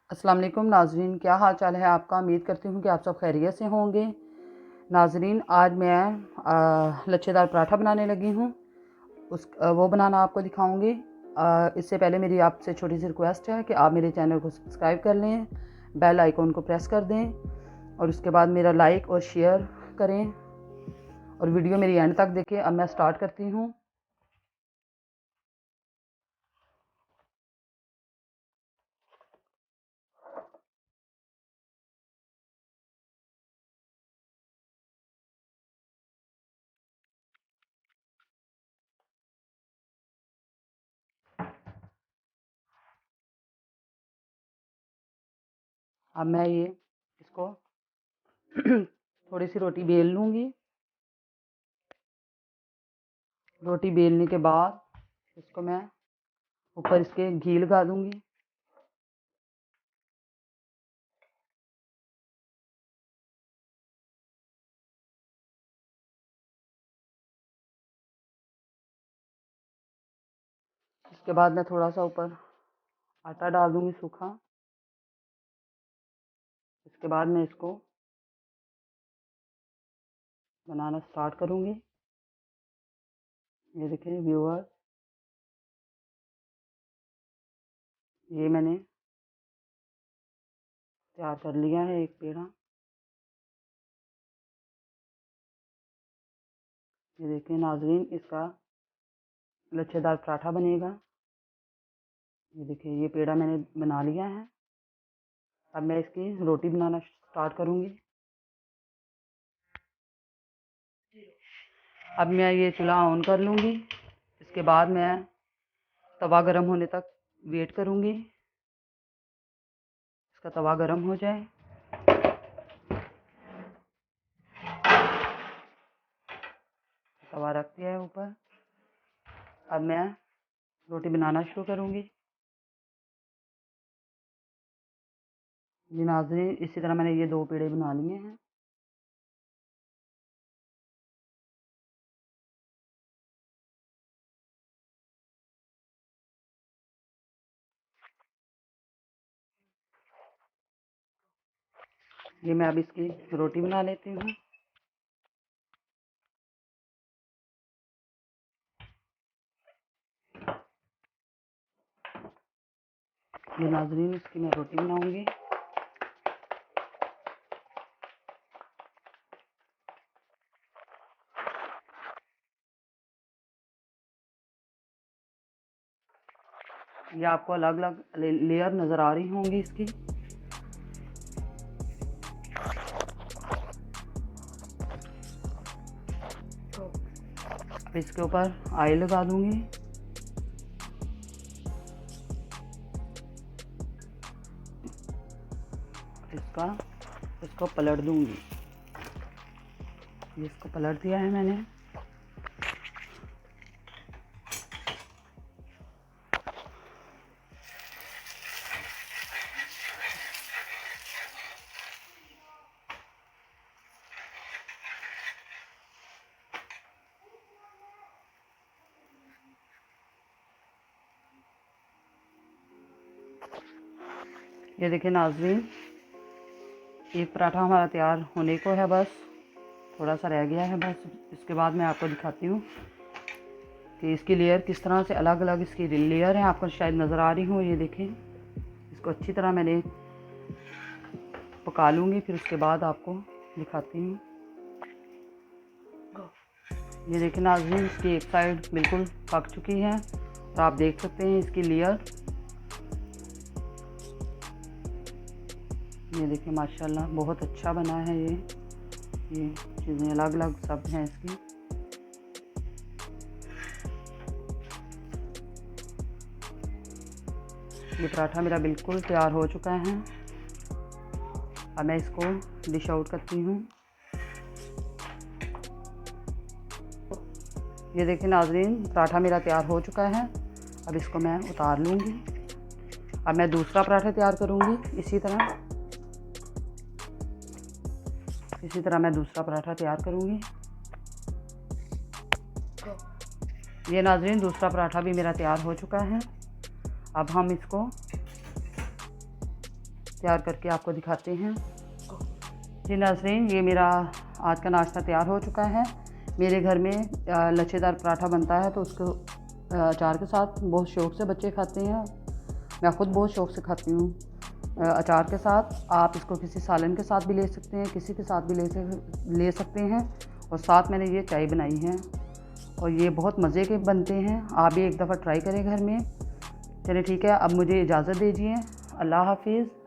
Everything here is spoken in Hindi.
अस्सलाम वालेकुम नाज़रीन, क्या हाल चाल है आपका। उम्मीद करती हूँ कि आप सब खैरियत से होंगे। नाज़रीन, आज मैं लच्छेदार पराठा बनाने लगी हूँ। वो बनाना आपको दिखाऊंगी। इससे पहले मेरी आपसे छोटी सी रिक्वेस्ट है कि आप मेरे चैनल को सब्सक्राइब कर लें, बेल आइकॉन को प्रेस कर दें और उसके बाद मेरा लाइक और शेयर करें और वीडियो मेरी एंड तक देखें। अब मैं स्टार्ट करती हूँ। अब मैं इसको थोड़ी सी रोटी बेल लूँगी। रोटी बेलने के बाद इसको मैं ऊपर इसके घी लगा दूँगी। इसके बाद मैं थोड़ा सा ऊपर आटा डाल दूँगी सूखा। इसके बाद मैं इसको बनाना स्टार्ट करूँगी। ये देखिए व्यूअर्स, ये मैंने तैयार कर लिया है एक पेड़ा। ये देखिए नाज़रीन, इसका लच्छेदार पराठा बनेगा। ये देखिए ये पेड़ा मैंने बना लिया है। अब मैं इसकी रोटी बनाना स्टार्ट करूँगी। अब मैं ये चूल्हा ऑन कर लूँगी। इसके बाद मैं तवा गरम होने तक वेट करूँगी। इसका तवा गरम हो जाए। तवा रख दिया है ऊपर। अब मैं रोटी बनाना शुरू करूँगी। जी नाज़रीन, इसी तरह मैंने ये 2 पेड़े बना लिए हैं। ये मैं अब इसकी रोटी बना लेती हूँ। ये नाज़रीन, इसकी मैं रोटी बनाऊँगी। ये आपको अलग अलग लेयर नज़र आ रही होंगी इसकी। अब इसके ऊपर ऑयल लगा दूंगी। इसको पलट दूंगी। इसको पलट दिया है मैंने। ये देखिए नाज़रीन, एक पराठा हमारा तैयार होने को है, बस थोड़ा सा रह गया है बस। इसके बाद मैं आपको दिखाती हूँ कि इसकी लेयर किस तरह से अलग अलग इसकी लेयर है। आपको शायद नज़र आ रही हो। ये देखें, इसको अच्छी तरह मैंने पका लूँगी, फिर उसके बाद आपको दिखाती हूँ। ये देखिए नाज़रीन, इसकी एक साइड बिल्कुल पक चुकी है और आप देख सकते हैं इसकी लेयर। ये देखिए माशाल्लाह बहुत अच्छा बना है। ये चीज़ें अलग अलग सब हैं इसकी। ये पराठा मेरा बिल्कुल तैयार हो चुका है। अब मैं इसको डिश आउट करती हूँ। ये देखिए नाज़रीन, पराठा मेरा तैयार हो चुका है। अब इसको मैं उतार लूँगी। अब मैं दूसरा पराठा तैयार करूँगी। इसी तरह मैं दूसरा पराठा तैयार करूँगी। ये नाज़रीन, दूसरा पराठा भी मेरा तैयार हो चुका है। अब हम इसको तैयार करके आपको दिखाते हैं। जी नाज़रीन, ये मेरा आज का नाश्ता तैयार हो चुका है। मेरे घर में लच्छेदार पराठा बनता है तो उसको अचार के साथ बहुत शौक़ से बच्चे खाते हैं। मैं ख़ुद बहुत शौक़ से खाती हूँ अचार के साथ। आप इसको किसी सालन के साथ भी ले सकते हैं, किसी के साथ भी ले सकते हैं। और साथ मैंने ये चाय बनाई है और ये बहुत मज़े के बनते हैं। आप भी एक दफ़ा ट्राई करें घर में। चलिए ठीक है, अब मुझे इजाज़त दीजिए। अल्लाह हाफिज़।